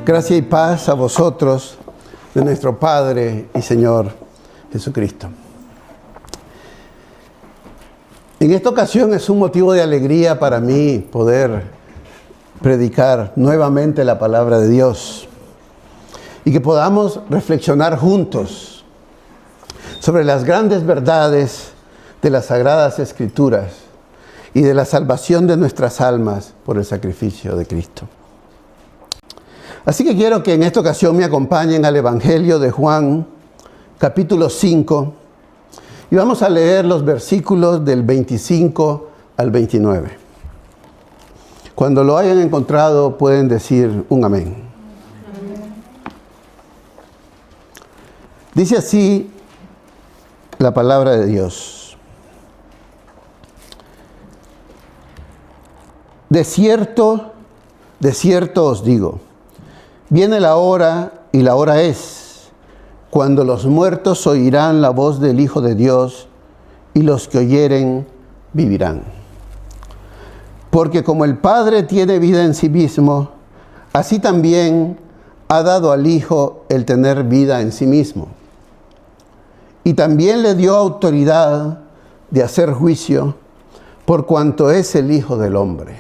Gracia y paz a vosotros de nuestro Padre y Señor Jesucristo. En esta ocasión es un motivo de alegría para mí poder predicar nuevamente la palabra de Dios y que podamos reflexionar juntos sobre las grandes verdades de las Sagradas Escrituras y de la salvación de nuestras almas por el sacrificio de Cristo. Así que quiero que en esta ocasión me acompañen al Evangelio de Juan, capítulo 5, y vamos a leer los versículos del 25 al 29. Cuando lo hayan encontrado, pueden decir un amén. Dice así la palabra de Dios. De cierto os digo, viene la hora, y la hora es, cuando los muertos oirán la voz del Hijo de Dios, y los que oyeren vivirán. Porque como el Padre tiene vida en sí mismo, así también ha dado al Hijo el tener vida en sí mismo. Y también le dio autoridad de hacer juicio, por cuanto es el Hijo del Hombre.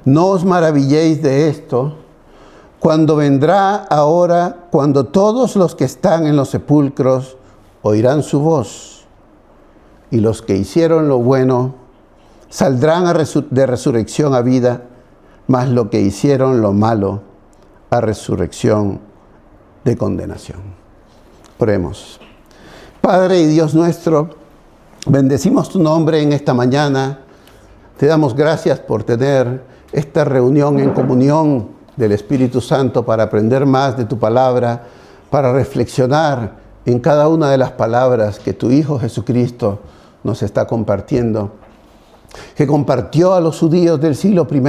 No os maravilléis de esto, cuando vendrá ahora, cuando todos los que están en los sepulcros oirán su voz, y los que hicieron lo bueno saldrán de resurrección a vida, mas los que hicieron lo malo a resurrección de condenación. Oremos. Padre y Dios nuestro, bendecimos tu nombre en esta mañana. Te damos gracias por tener esta reunión en comunión del Espíritu Santo para aprender más de tu palabra, para reflexionar en cada una de las palabras que tu Hijo Jesucristo nos está compartiendo, que compartió a los judíos del siglo I,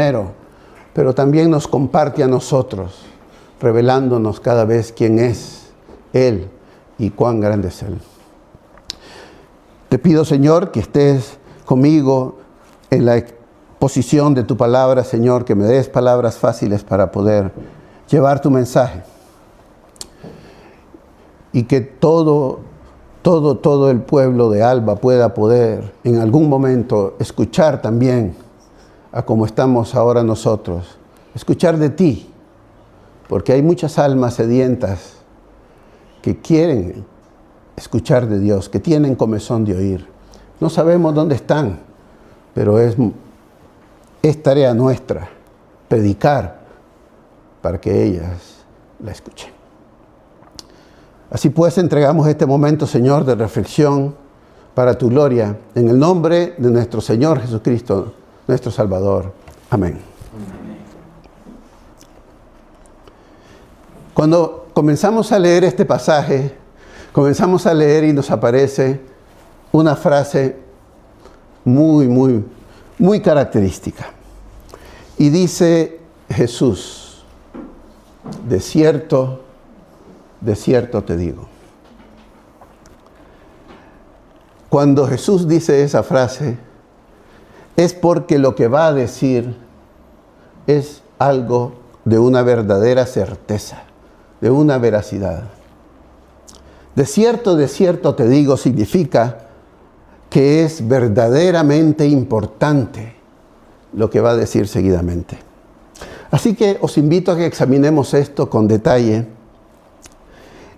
pero también nos comparte a nosotros, revelándonos cada vez quién es Él y cuán grande es Él. Te pido, Señor, que estés conmigo en la exposición de tu palabra, Señor, que me des palabras fáciles para poder llevar tu mensaje. Y que todo el pueblo de Alba pueda poder en algún momento escuchar también a como estamos ahora nosotros, escuchar de ti, porque hay muchas almas sedientas que quieren escuchar de Dios, que tienen comezón de oír. No sabemos dónde están, pero es tarea nuestra predicar para que ellas la escuchen. Así pues, entregamos este momento, Señor, de reflexión para tu gloria, en el nombre de nuestro Señor Jesucristo, nuestro Salvador. Amén. Cuando comenzamos a leer este pasaje, comenzamos a leer y nos aparece una frase muy característica. Y dice Jesús, de cierto te digo. Cuando Jesús dice esa frase, es porque lo que va a decir es algo de una verdadera certeza, de una veracidad. De cierto te digo significa que es verdaderamente importante lo que va a decir seguidamente. Así que os invito a que examinemos esto con detalle.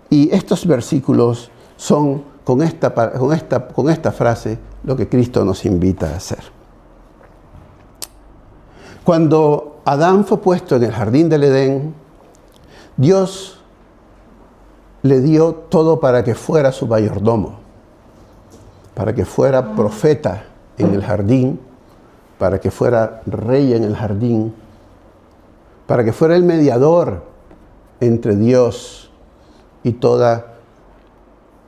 Y estos versículos son con esta frase lo que Cristo nos invita a hacer. Cuando Adán fue puesto en el jardín del Edén, Dios le dio todo para que fuera su mayordomo, para que fuera profeta en el jardín, para que fuera rey en el jardín, para que fuera el mediador entre Dios y toda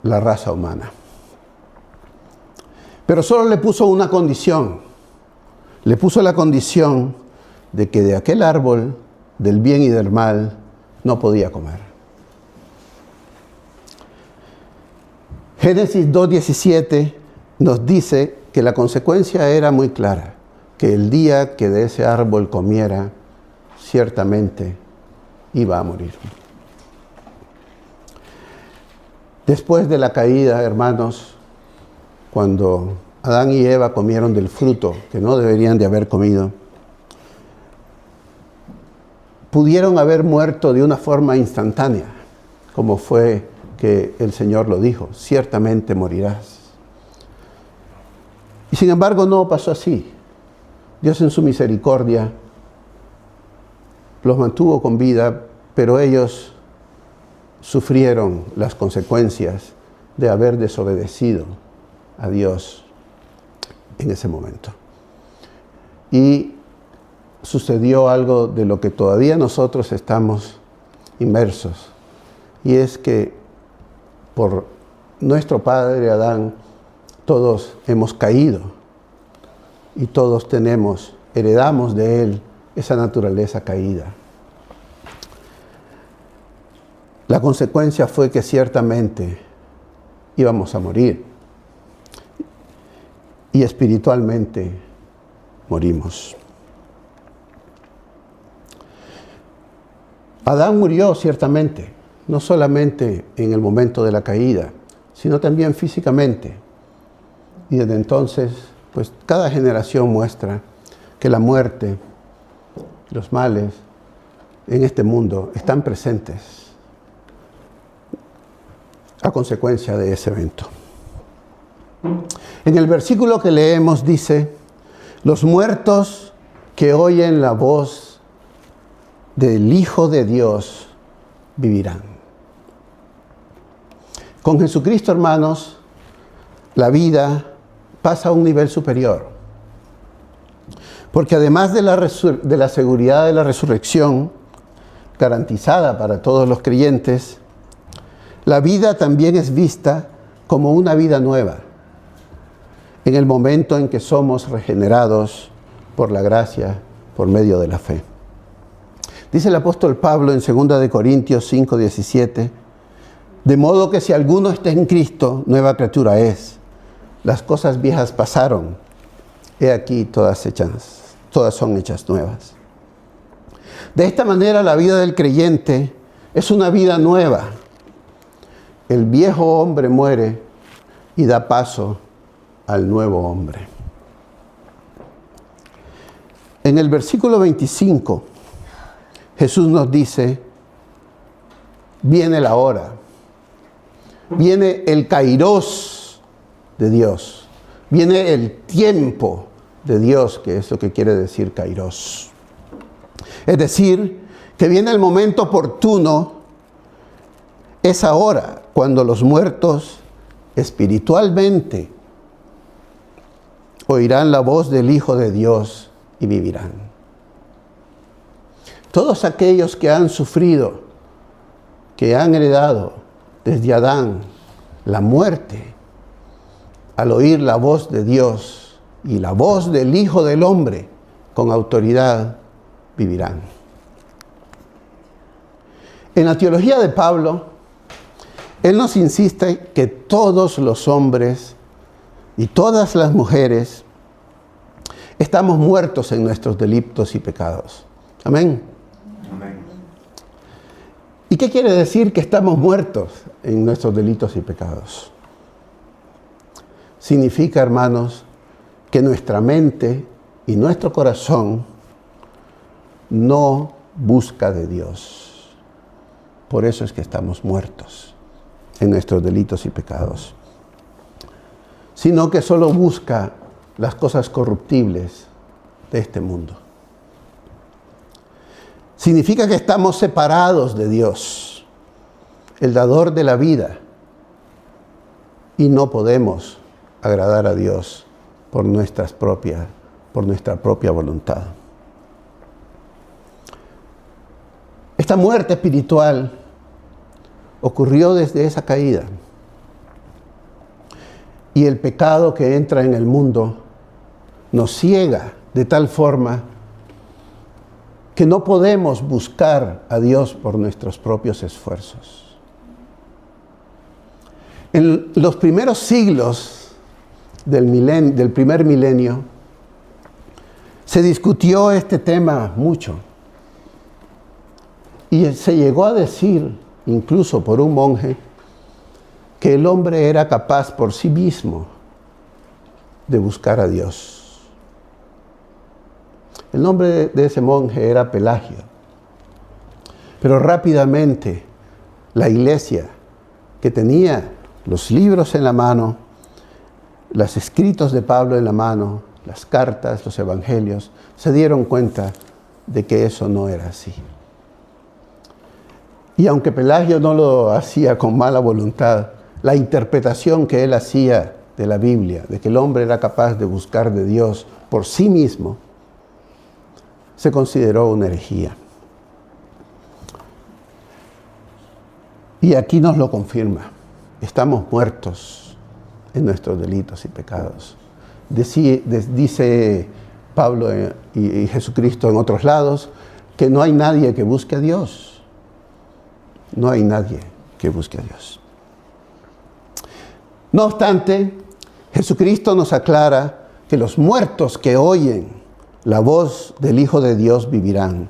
la raza humana. Pero solo le puso una condición. Le puso la condición de que de aquel árbol del bien y del mal no podía comer. Génesis 2:17 nos dice que la consecuencia era muy clara, que el día que de ese árbol comiera, ciertamente iba a morir. Después de la caída, hermanos, cuando Adán y Eva comieron del fruto que no deberían de haber comido, pudieron haber muerto de una forma instantánea, como fue que el Señor lo dijo: ciertamente morirás. Y sin embargo no pasó así. Dios en su misericordia los mantuvo con vida, pero ellos sufrieron las consecuencias de haber desobedecido a Dios en ese momento. Y sucedió algo de lo que todavía nosotros estamos inmersos, y es que por nuestro padre Adán todos hemos caído y todos heredamos de él esa naturaleza caída. La consecuencia fue que ciertamente íbamos a morir y espiritualmente morimos. Adán murió ciertamente, no solamente en el momento de la caída, sino también físicamente. Y desde entonces, pues cada generación muestra que la muerte, los males en este mundo están presentes a consecuencia de ese evento. En el versículo que leemos dice: los muertos que oyen la voz del Hijo de Dios vivirán. Con Jesucristo, hermanos, la vida pasa a un nivel superior. Porque además de la seguridad de la resurrección, garantizada para todos los creyentes, la vida también es vista como una vida nueva, en el momento en que somos regenerados por la gracia, por medio de la fe. Dice el apóstol Pablo en 2 Corintios 5:17, de modo que si alguno está en Cristo, nueva criatura es. Las cosas viejas pasaron, he aquí todas son hechas nuevas. De esta manera la vida del creyente es una vida nueva. El viejo hombre muere y da paso al nuevo hombre. En el versículo 25, Jesús nos dice: viene la hora, viene el kairos de Dios, viene el tiempo de Dios, que es lo que quiere decir kairos. Es decir, que viene el momento oportuno, es ahora cuando los muertos espiritualmente oirán la voz del Hijo de Dios y vivirán. Todos aquellos que han sufrido, que han heredado desde Adán la muerte, al oír la voz de Dios y la voz del Hijo del Hombre con autoridad, vivirán. En la teología de Pablo, él nos insiste que todos los hombres y todas las mujeres estamos muertos en nuestros delitos y pecados. Amén. Amén. ¿Y qué quiere decir que estamos muertos en nuestros delitos y pecados? Significa, hermanos, que nuestra mente y nuestro corazón no busca de Dios. Por eso es que estamos muertos en nuestros delitos y pecados. Sino que solo busca las cosas corruptibles de este mundo. Significa que estamos separados de Dios, el dador de la vida, y no podemos agradar a Dios por nuestra propia voluntad. Esta muerte espiritual ocurrió desde esa caída. Y el pecado que entra en el mundo nos ciega de tal forma que no podemos buscar a Dios por nuestros propios esfuerzos. En los primeros siglos del primer milenio se discutió este tema mucho. Y se llegó a decir, incluso por un monje, que el hombre era capaz por sí mismo de buscar a Dios. El nombre de ese monje era Pelagio. Pero rápidamente la iglesia, que tenía los libros en la mano, los escritos de Pablo en la mano, las cartas, los evangelios, se dieron cuenta de que eso no era así. Y aunque Pelagio no lo hacía con mala voluntad, la interpretación que él hacía de la Biblia, de que el hombre era capaz de buscar de Dios por sí mismo, se consideró una herejía. Y aquí nos lo confirma. Estamos muertos en nuestros delitos y pecados. Dice Pablo y Jesucristo en otros lados que no hay nadie que busque a Dios. No hay nadie que busque a Dios. No obstante, Jesucristo nos aclara que los muertos que oyen la voz del Hijo de Dios vivirán.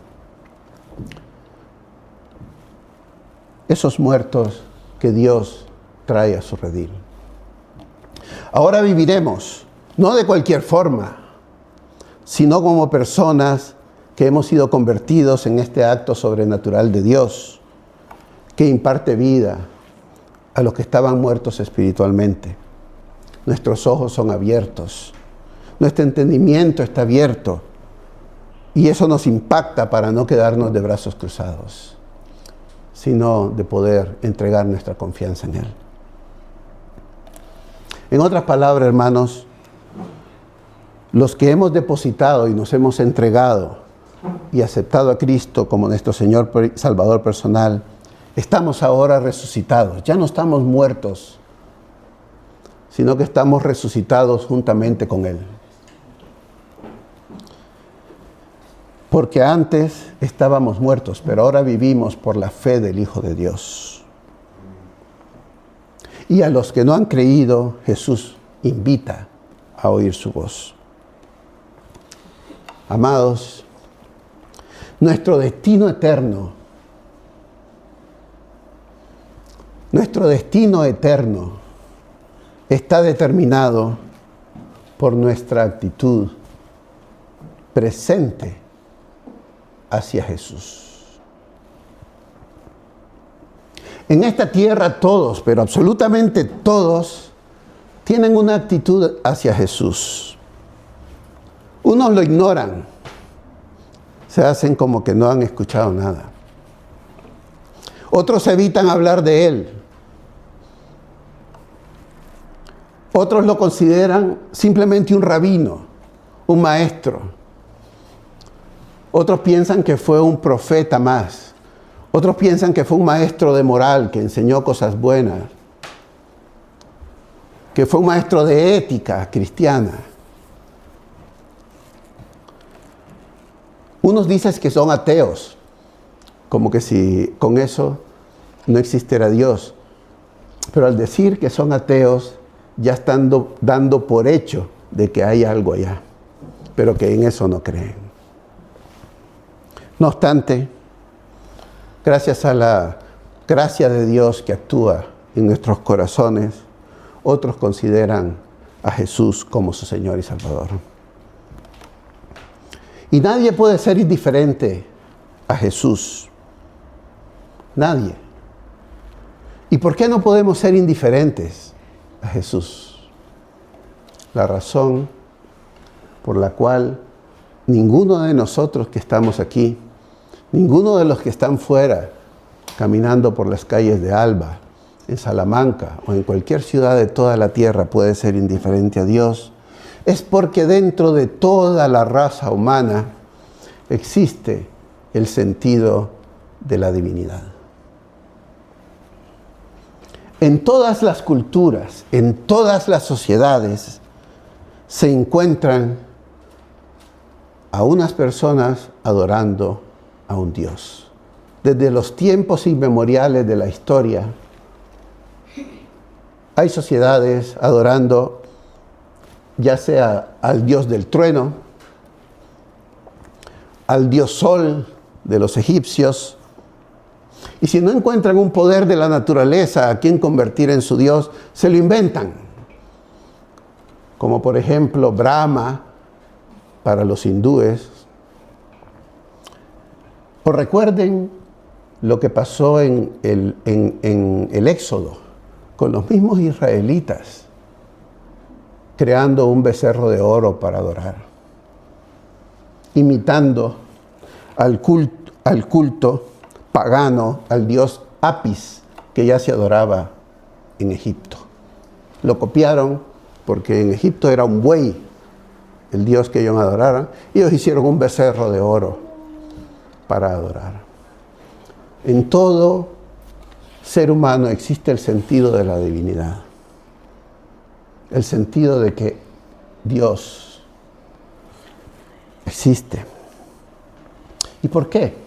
Esos muertos que Dios trae a su redil. Ahora viviremos, no de cualquier forma, sino como personas que hemos sido convertidos en este acto sobrenatural de Dios, que imparte vida a los que estaban muertos espiritualmente. Nuestros ojos son abiertos, nuestro entendimiento está abierto, y eso nos impacta para no quedarnos de brazos cruzados, sino de poder entregar nuestra confianza en Él. En otras palabras, hermanos, los que hemos depositado y nos hemos entregado y aceptado a Cristo como nuestro Señor Salvador personal, estamos ahora resucitados. Ya no estamos muertos, sino que estamos resucitados juntamente con Él. Porque antes estábamos muertos, pero ahora vivimos por la fe del Hijo de Dios. Y a los que no han creído, Jesús invita a oír su voz. Amados, nuestro destino eterno está determinado por nuestra actitud presente hacia Jesús. En esta tierra todos, pero absolutamente todos, tienen una actitud hacia Jesús. Unos lo ignoran, se hacen como que no han escuchado nada. Otros evitan hablar de Él. Otros lo consideran simplemente un rabino, un maestro. Otros piensan que fue un profeta más. Otros piensan que fue un maestro de moral que enseñó cosas buenas. Que fue un maestro de ética cristiana. Unos dicen que son ateos, como que si con eso no existiera Dios. Pero al decir que son ateos, ya están dando por hecho de que hay algo allá, pero que en eso no creen. No obstante, gracias a la gracia de Dios que actúa en nuestros corazones, otros consideran a Jesús como su Señor y Salvador. Y nadie puede ser indiferente a Jesús. Nadie. ¿Y por qué no podemos ser indiferentes a Jesús? La razón por la cual ninguno de nosotros que estamos aquí, ninguno de los que están fuera, caminando por las calles de Alba, en Salamanca o en cualquier ciudad de toda la tierra puede ser indiferente a Dios, es porque dentro de toda la raza humana existe el sentido de la divinidad. En todas las culturas, en todas las sociedades, se encuentran a unas personas adorando a un Dios. Desde los tiempos inmemoriales de la historia, hay sociedades adorando ya sea al dios del trueno, al dios sol de los egipcios, Y si no encuentran un poder de la naturaleza a quien convertir en su Dios, se lo inventan. Como por ejemplo Brahma para los hindúes. O recuerden lo que pasó en el Éxodo con los mismos israelitas, creando un becerro de oro para adorar, imitando al culto pagano, al dios Apis, que ya se adoraba en Egipto. Lo copiaron porque en Egipto era un buey, el dios que ellos adoraran, y ellos hicieron un becerro de oro para adorar. En todo ser humano existe el sentido de la divinidad, el sentido de que Dios existe. ¿Y por qué?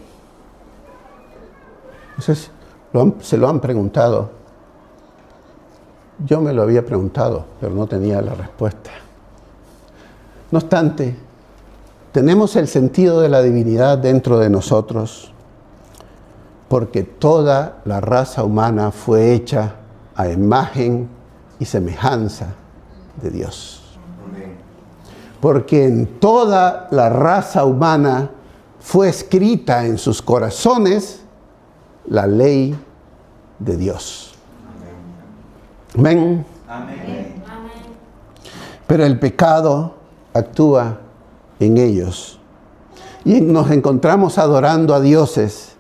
Entonces, se lo han preguntado. Yo me lo había preguntado, pero no tenía la respuesta. No obstante, tenemos el sentido de la divinidad dentro de nosotros porque toda la raza humana fue hecha a imagen y semejanza de Dios. Porque en toda la raza humana fue escrita en sus corazones la ley de Dios. Amén. Amén. Pero el pecado actúa en ellos. Y nos encontramos adorando a dioses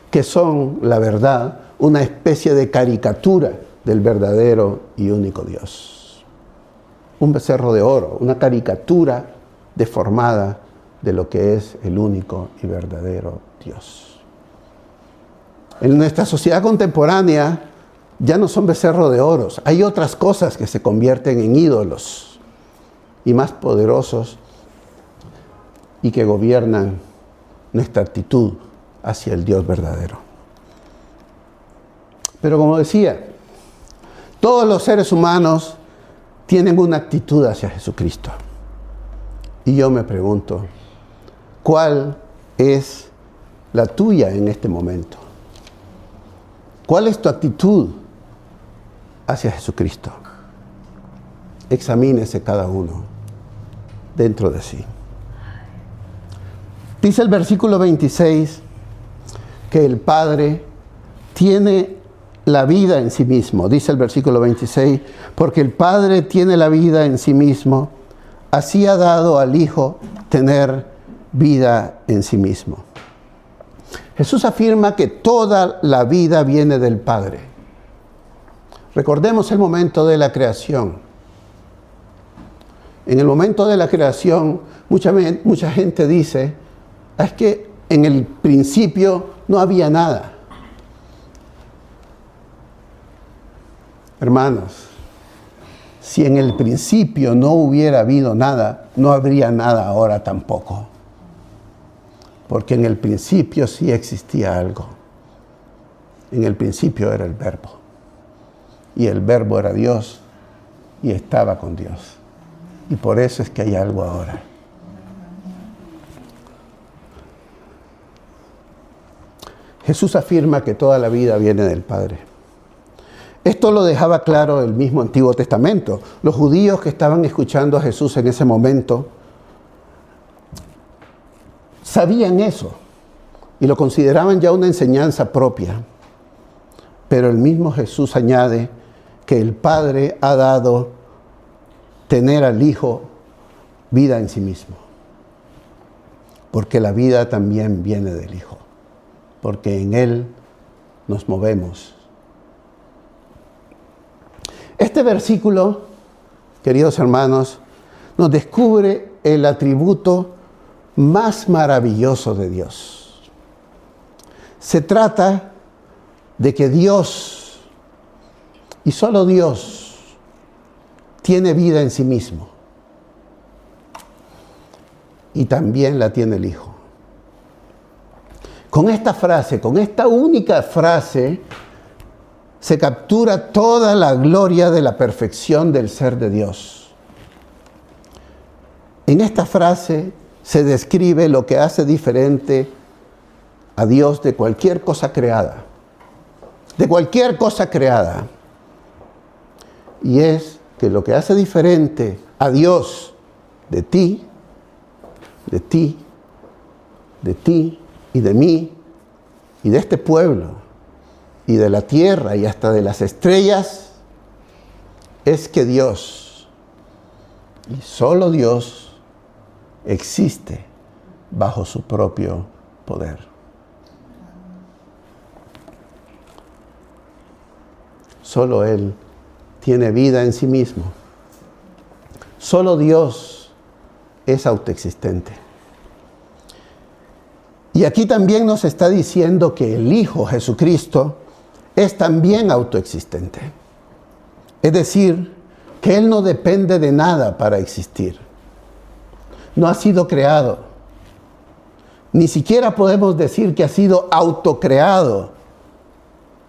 que son, la verdad, una especie de caricatura del verdadero y único Dios. Un becerro de oro, una caricatura deformada de lo que es el único y verdadero Dios. En nuestra sociedad contemporánea ya no son becerros de oro, hay otras cosas que se convierten en ídolos y más poderosos y que gobiernan nuestra actitud hacia el Dios verdadero. Pero como decía, todos los seres humanos tienen una actitud hacia Jesucristo. Y yo me pregunto, ¿cuál es la tuya en este momento? ¿Cuál es tu actitud hacia Jesucristo? Examínese cada uno dentro de sí. Dice el versículo 26 que el Padre tiene la vida en sí mismo. Dice el versículo 26, porque el Padre tiene la vida en sí mismo, así ha dado al Hijo tener vida en sí mismo. Jesús afirma que toda la vida viene del Padre. Recordemos el momento de la creación. En el momento de la creación, mucha gente dice, es que en el principio no había nada. Hermanos, si en el principio no hubiera habido nada, no habría nada ahora tampoco. Porque en el principio sí existía algo. En el principio era el Verbo. Y el Verbo era Dios y estaba con Dios. Y por eso es que hay algo ahora. Jesús afirma que toda la vida viene del Padre. Esto lo dejaba claro el mismo Antiguo Testamento. Los judíos que estaban escuchando a Jesús en ese momento sabían eso y lo consideraban ya una enseñanza propia. Pero el mismo Jesús añade que el Padre ha dado tener al Hijo vida en sí mismo. Porque la vida también viene del Hijo. Porque en Él nos movemos. Este versículo, queridos hermanos, nos descubre el atributo más maravilloso de Dios. Se trata de que Dios, y solo Dios, tiene vida en sí mismo. Y también la tiene el Hijo. Con esta frase, con esta única frase, se captura toda la gloria de la perfección del ser de Dios. En esta frase se describe lo que hace diferente a Dios de cualquier cosa creada. de cualquier cosa creada. Y es que lo que hace diferente a Dios de ti, de ti, de ti y de mí y de este pueblo y de la tierra y hasta de las estrellas, es que Dios, y solo Dios, existe bajo su propio poder. Solo Él tiene vida en sí mismo. Solo Dios es autoexistente. Y aquí también nos está diciendo que el Hijo Jesucristo es también autoexistente. Es decir, que Él no depende de nada para existir. No ha sido creado. Ni siquiera podemos decir que ha sido autocreado,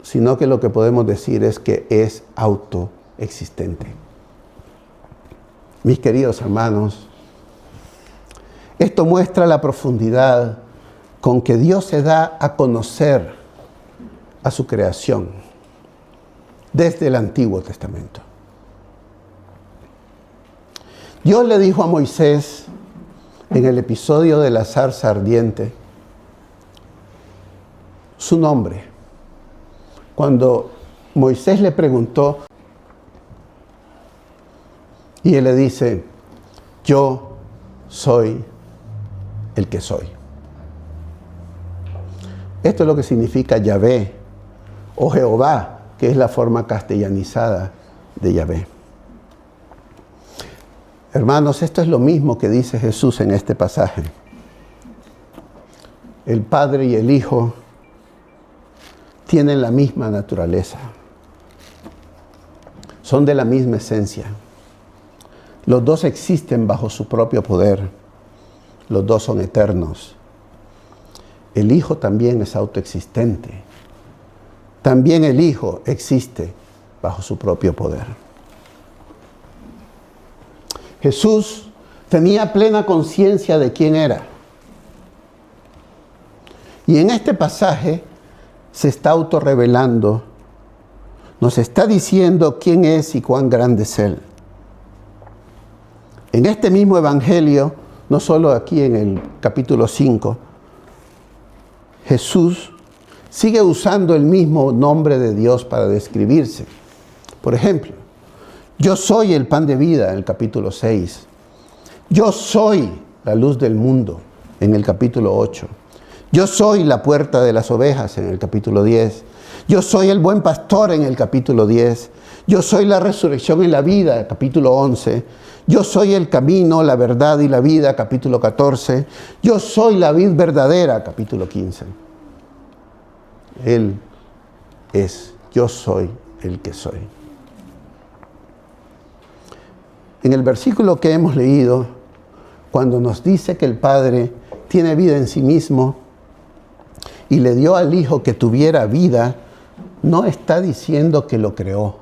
sino que lo que podemos decir es que es autoexistente. Mis queridos hermanos, esto muestra la profundidad con que Dios se da a conocer a su creación desde el Antiguo Testamento. Dios le dijo a Moisés en el episodio de la zarza ardiente su nombre. Cuando Moisés le preguntó y él le dice: yo soy el que soy. Esto es lo que significa Yahvé o Jehová, que es la forma castellanizada de Yahvé. Hermanos, esto es lo mismo que dice Jesús en este pasaje. El Padre y el Hijo tienen la misma naturaleza. Son de la misma esencia. Los dos existen bajo su propio poder. Los dos son eternos. El Hijo también es autoexistente. También el Hijo existe bajo su propio poder. Jesús tenía plena conciencia de quién era. Y en este pasaje se está autorrevelando, nos está diciendo quién es y cuán grande es Él. En este mismo evangelio, no solo aquí en el capítulo 5, Jesús sigue usando el mismo nombre de Dios para describirse. Por ejemplo, yo soy el pan de vida, en el capítulo 6. Yo soy la luz del mundo, en el capítulo 8. Yo soy la puerta de las ovejas, en el capítulo 10. Yo soy el buen pastor, en el capítulo 10. Yo soy la resurrección y la vida, capítulo 11. Yo soy el camino, la verdad y la vida, capítulo 14. Yo soy la vid verdadera, capítulo 15. Él es, yo soy el que soy. En el versículo que hemos leído, cuando nos dice que el Padre tiene vida en sí mismo y le dio al Hijo que tuviera vida, no está diciendo que lo creó,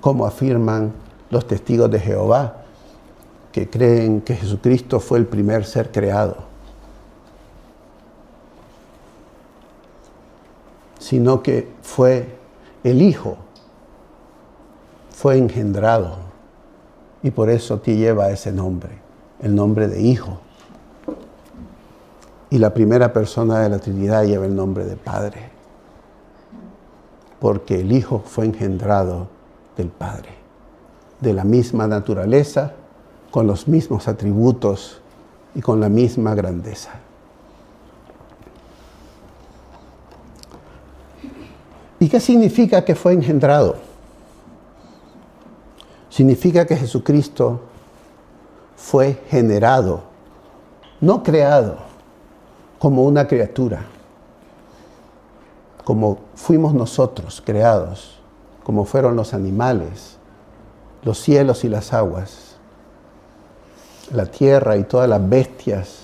como afirman los testigos de Jehová, que creen que Jesucristo fue el primer ser creado, sino que fue el Hijo, fue engendrado, y por eso te lleva ese nombre, el nombre de Hijo. Y la primera persona de la Trinidad lleva el nombre de Padre, porque el Hijo fue engendrado del Padre, de la misma naturaleza, con los mismos atributos y con la misma grandeza. ¿Y qué significa que fue engendrado? Significa que Jesucristo fue generado, no creado, como una criatura, como fuimos nosotros creados, como fueron los animales, los cielos y las aguas, la tierra y todas las bestias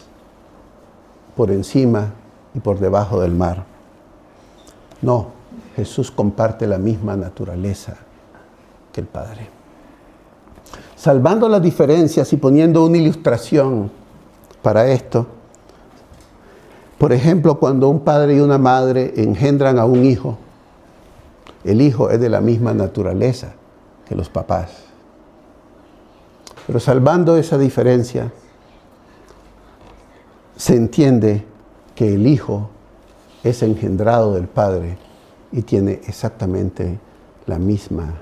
por encima y por debajo del mar. No, Jesús comparte la misma naturaleza que el Padre. Salvando las diferencias y poniendo una ilustración para esto, Por ejemplo, cuando un padre y una madre engendran a un hijo, el hijo es de la misma naturaleza que los papás. Pero salvando esa diferencia, se entiende que el hijo es engendrado del padre y tiene exactamente la misma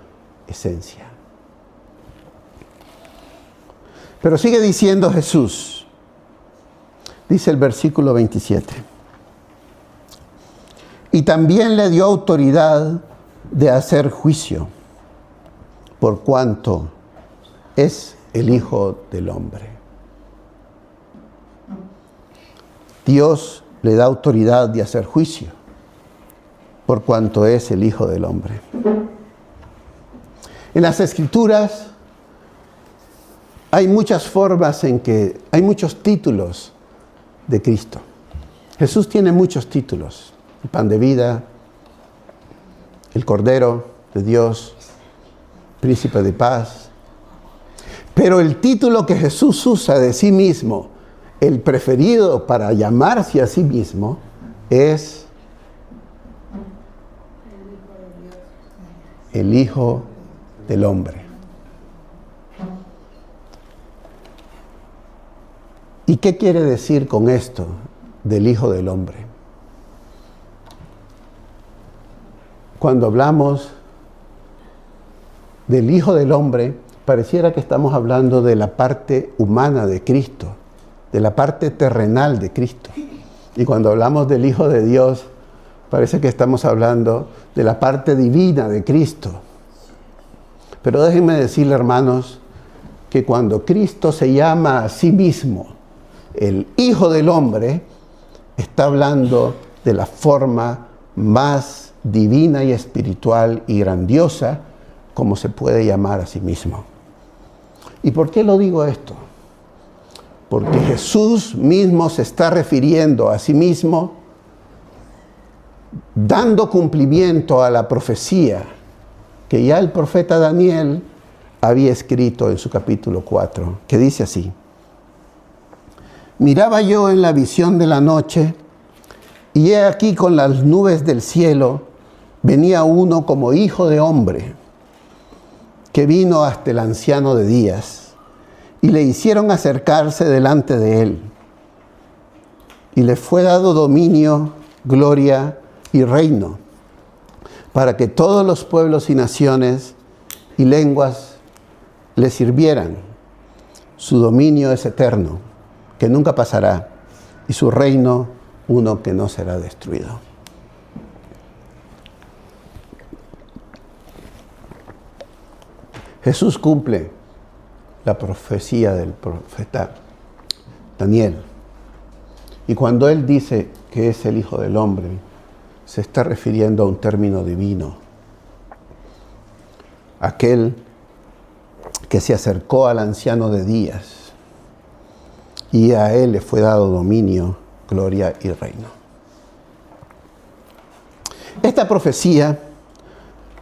esencia. Pero sigue diciendo Jesús, dice el versículo 27, y también le dio autoridad de hacer juicio, por cuanto es el Hijo del Hombre. Dios le da autoridad de hacer juicio, por cuanto es el Hijo del Hombre. En las Escrituras hay muchas formas en que hay muchos títulos de Cristo. Jesús tiene muchos títulos: el pan de vida, el Cordero de Dios, Príncipe de paz. Pero el título que Jesús usa de sí mismo, el preferido para llamarse a sí mismo, es el Hijo del Hombre. ¿Y qué quiere decir con esto del Hijo del Hombre? Cuando hablamos del Hijo del Hombre, pareciera que estamos hablando de la parte humana de Cristo, de la parte terrenal de Cristo. Y cuando hablamos del Hijo de Dios, parece que estamos hablando de la parte divina de Cristo. Pero déjenme decirle, hermanos, que cuando Cristo se llama a sí mismo el Hijo del Hombre, está hablando de la forma más divina y espiritual y grandiosa como se puede llamar a sí mismo. ¿Y por qué lo digo esto? Porque Jesús mismo se está refiriendo a sí mismo, dando cumplimiento a la profecía que ya el profeta Daniel había escrito en su capítulo 4, que dice así: miraba yo en la visión de la noche, y he aquí con las nubes del cielo venía uno como hijo de hombre, que vino hasta el anciano de días, y le hicieron acercarse delante de él. Y le fue dado dominio, gloria y reino, para que todos los pueblos y naciones y lenguas le sirvieran. Su dominio es eterno, que nunca pasará, y su reino uno que no será destruido. Jesús cumple la profecía del profeta Daniel. Y cuando él dice que es el Hijo del Hombre, se está refiriendo a un término divino. Aquel que se acercó al anciano de días, y a él le fue dado dominio, gloria y reino. Esta profecía,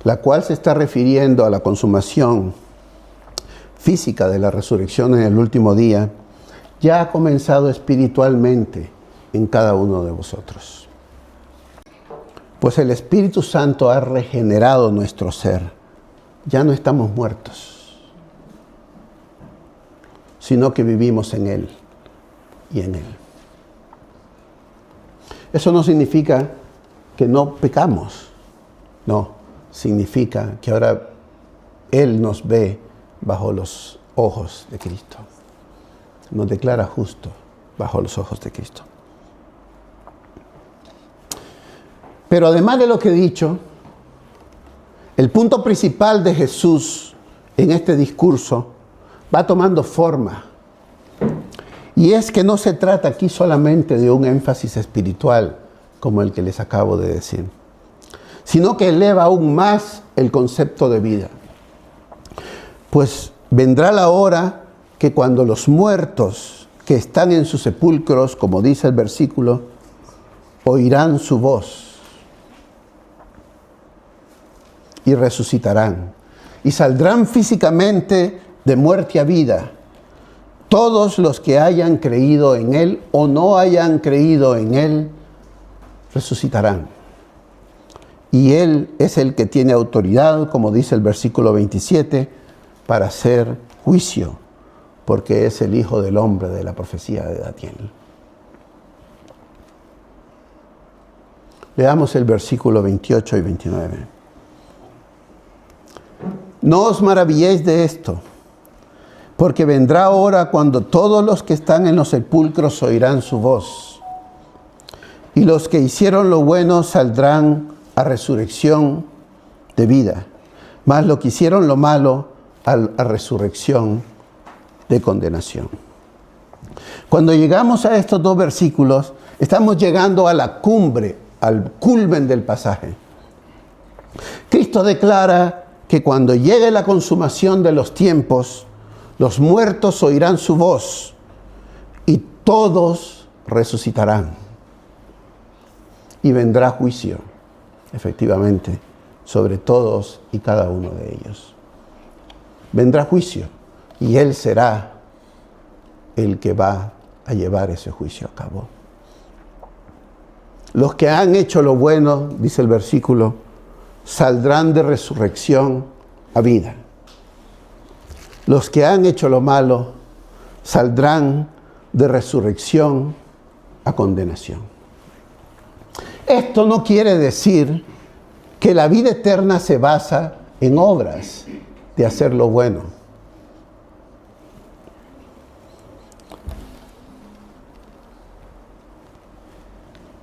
la cual se está refiriendo a la consumación física de la resurrección en el último día, ya ha comenzado espiritualmente en cada uno de vosotros. Pues el Espíritu Santo ha regenerado nuestro ser. Ya no estamos muertos, sino que vivimos en Él y en Él. Eso no significa que no pecamos. No, significa que ahora Él nos ve bajo los ojos de Cristo. Nos declara justo bajo los ojos de Cristo. Pero además de lo que he dicho, el punto principal de Jesús en este discurso va tomando forma. Y es que no se trata aquí solamente de un énfasis espiritual, como el que les acabo de decir, sino que eleva aún más el concepto de vida. Pues vendrá la hora que cuando los muertos que están en sus sepulcros, como dice el versículo, oirán su voz y resucitarán y saldrán físicamente de muerte a vida, Todos los que hayan creído en Él o no hayan creído en Él, resucitarán. Y Él es el que tiene autoridad, como dice el versículo 27, para hacer juicio, porque es el Hijo del Hombre de la profecía de Daniel. Leamos el versículo 28 y 29. No os maravilléis de esto, porque vendrá hora cuando todos los que están en los sepulcros oirán su voz, y los que hicieron lo bueno saldrán a resurrección de vida, mas los que hicieron lo malo a resurrección de condenación. Cuando llegamos a estos dos versículos, estamos llegando a la cumbre, al culmen del pasaje. Cristo declara que cuando llegue la consumación de los tiempos, los muertos oirán su voz y todos resucitarán. Y vendrá juicio, efectivamente, sobre todos y cada uno de ellos. Vendrá juicio y Él será el que va a llevar ese juicio a cabo. Los que han hecho lo bueno, dice el versículo, saldrán de resurrección a vida. Los que han hecho lo malo saldrán de resurrección a condenación. Esto no quiere decir que la vida eterna se basa en obras de hacer lo bueno.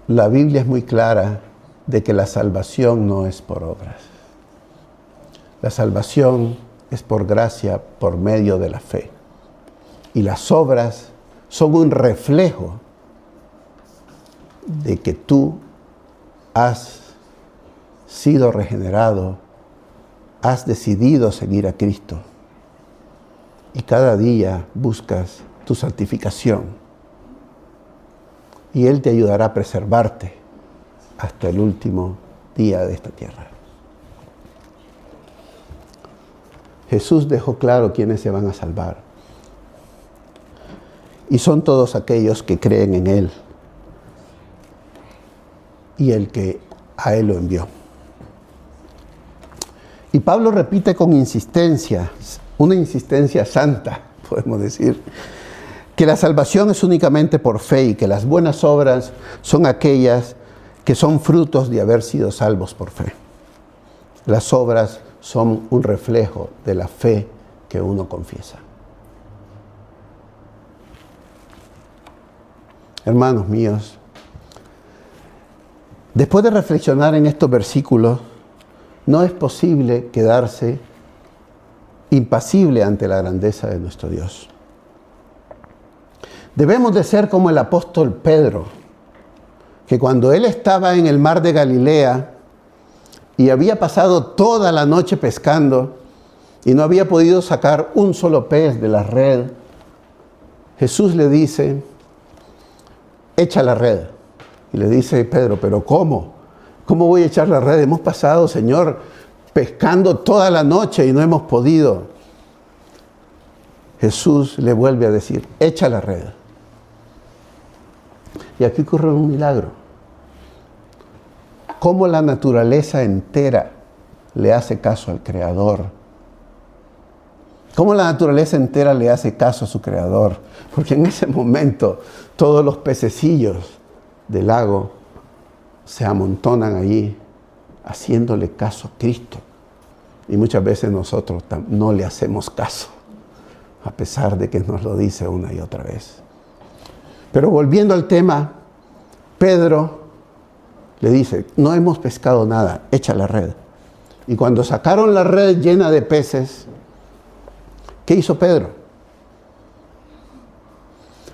La Biblia es muy clara de que la salvación no es por obras. La salvación es por gracia, por medio de la fe. Y las obras son un reflejo de que tú has sido regenerado, has decidido seguir a Cristo y cada día buscas tu santificación. Y Él te ayudará a preservarte hasta el último día de esta tierra. Jesús dejó claro quiénes se van a salvar. Y son todos aquellos que creen en Él y el que a Él lo envió. Y Pablo repite con insistencia, una insistencia santa, podemos decir, que la salvación es únicamente por fe y que las buenas obras son aquellas que son frutos de haber sido salvos por fe. Las obras son un reflejo de la fe que uno confiesa. Hermanos míos, después de reflexionar en estos versículos, no es posible quedarse impasible ante la grandeza de nuestro Dios. Debemos de ser como el apóstol Pedro, que cuando él estaba en el mar de Galilea y había pasado toda la noche pescando y no había podido sacar un solo pez de la red, Jesús le dice, echa la red. Y le dice Pedro, ¿pero cómo? ¿Cómo voy a echar la red? Hemos pasado, Señor, pescando toda la noche y no hemos podido. Jesús le vuelve a decir, echa la red. Y aquí ocurre un milagro. Cómo la naturaleza entera le hace caso al Creador. Cómo la naturaleza entera le hace caso a su Creador. Porque en ese momento todos los pececillos del lago se amontonan allí haciéndole caso a Cristo. Y muchas veces nosotros no le hacemos caso, a pesar de que nos lo dice una y otra vez. Pero volviendo al tema, Pedro le dice, no hemos pescado nada, echa la red. Y cuando sacaron la red llena de peces, ¿qué hizo Pedro?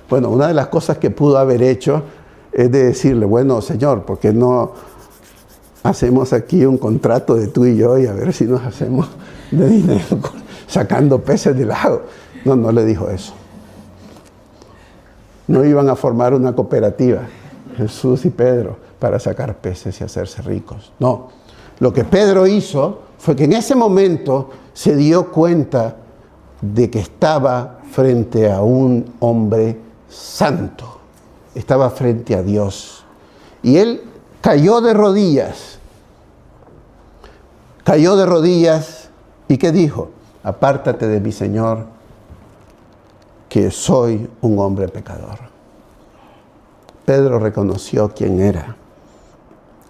Bueno, una de las cosas que pudo haber hecho es de decirle, bueno, Señor, ¿por qué no hacemos aquí un contrato de tú y yo y a ver si nos hacemos de dinero sacando peces del lago? No, no le dijo eso. No iban a formar una cooperativa, Jesús y Pedro, para sacar peces y hacerse ricos. No, lo que Pedro hizo fue que en ese momento se dio cuenta de que estaba frente a un hombre santo. Estaba frente a Dios. Y él cayó de rodillas. Cayó de rodillas. ¿Y qué dijo? Apártate de mí, Señor, que soy un hombre pecador. Pedro reconoció quién era.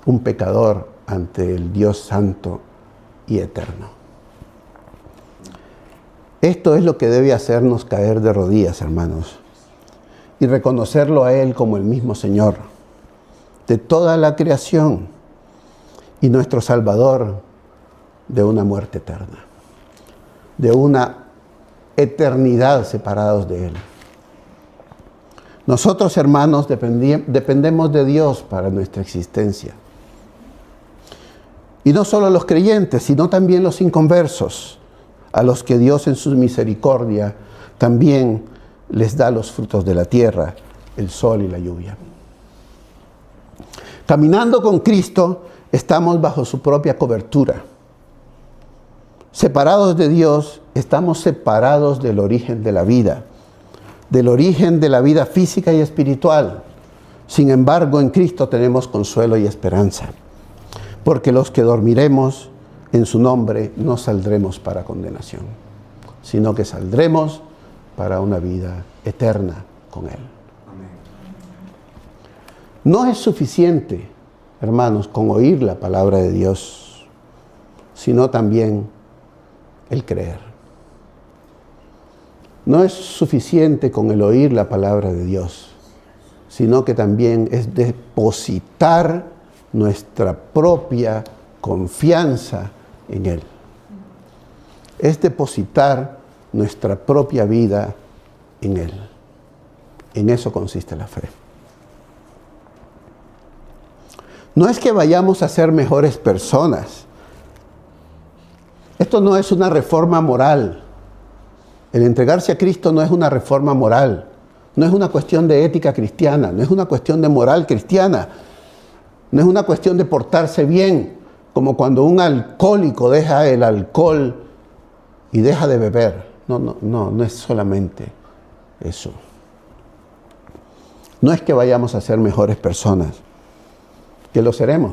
Un pecador ante el Dios santo y eterno. Esto es lo que debe hacernos caer de rodillas, hermanos, y reconocerlo a Él como el mismo Señor de toda la creación y nuestro Salvador de una muerte eterna, de una eternidad separados de Él. Nosotros, hermanos, dependemos de Dios para nuestra existencia. Y no solo los creyentes, sino también los inconversos, a los que Dios en su misericordia también les da los frutos de la tierra, el sol y la lluvia. Caminando con Cristo, estamos bajo su propia cobertura. Separados de Dios, estamos separados del origen de la vida física y espiritual. Sin embargo, en Cristo tenemos consuelo y esperanza, porque los que dormiremos en su nombre no saldremos para condenación, sino que saldremos para una vida eterna con Él. Amén. No es suficiente, hermanos, con oír la palabra de Dios, sino también el creer. No es suficiente con el oír la palabra de Dios, sino que también es depositar nuestra propia confianza en Él. Es depositar nuestra propia vida en Él. En eso consiste la fe. No es que vayamos a ser mejores personas. Esto no es una reforma moral. El entregarse a Cristo no es una reforma moral. No es una cuestión de ética cristiana. No es una cuestión de moral cristiana. No es una cuestión de portarse bien, como cuando un alcohólico deja el alcohol y deja de beber. No es solamente eso. No es que vayamos a ser mejores personas, que lo seremos.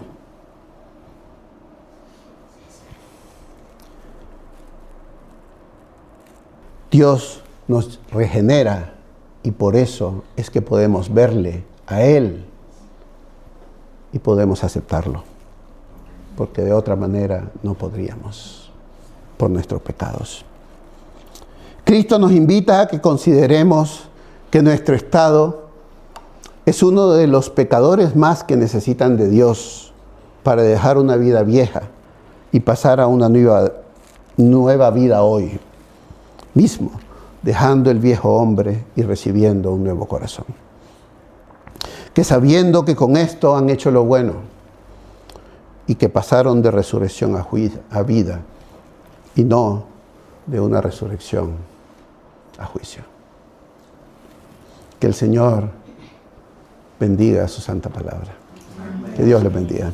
Dios nos regenera y por eso es que podemos verle a Él y podemos aceptarlo, porque de otra manera no podríamos, por nuestros pecados. Cristo nos invita a que consideremos que nuestro estado es uno de los pecadores más que necesitan de Dios para dejar una vida vieja y pasar a una nueva vida hoy mismo, dejando el viejo hombre y recibiendo un nuevo corazón. Que sabiendo que con esto han hecho lo bueno y que pasaron de resurrección a vida y no de una resurrección a juicio. Que el Señor bendiga su santa palabra. Que Dios le bendiga.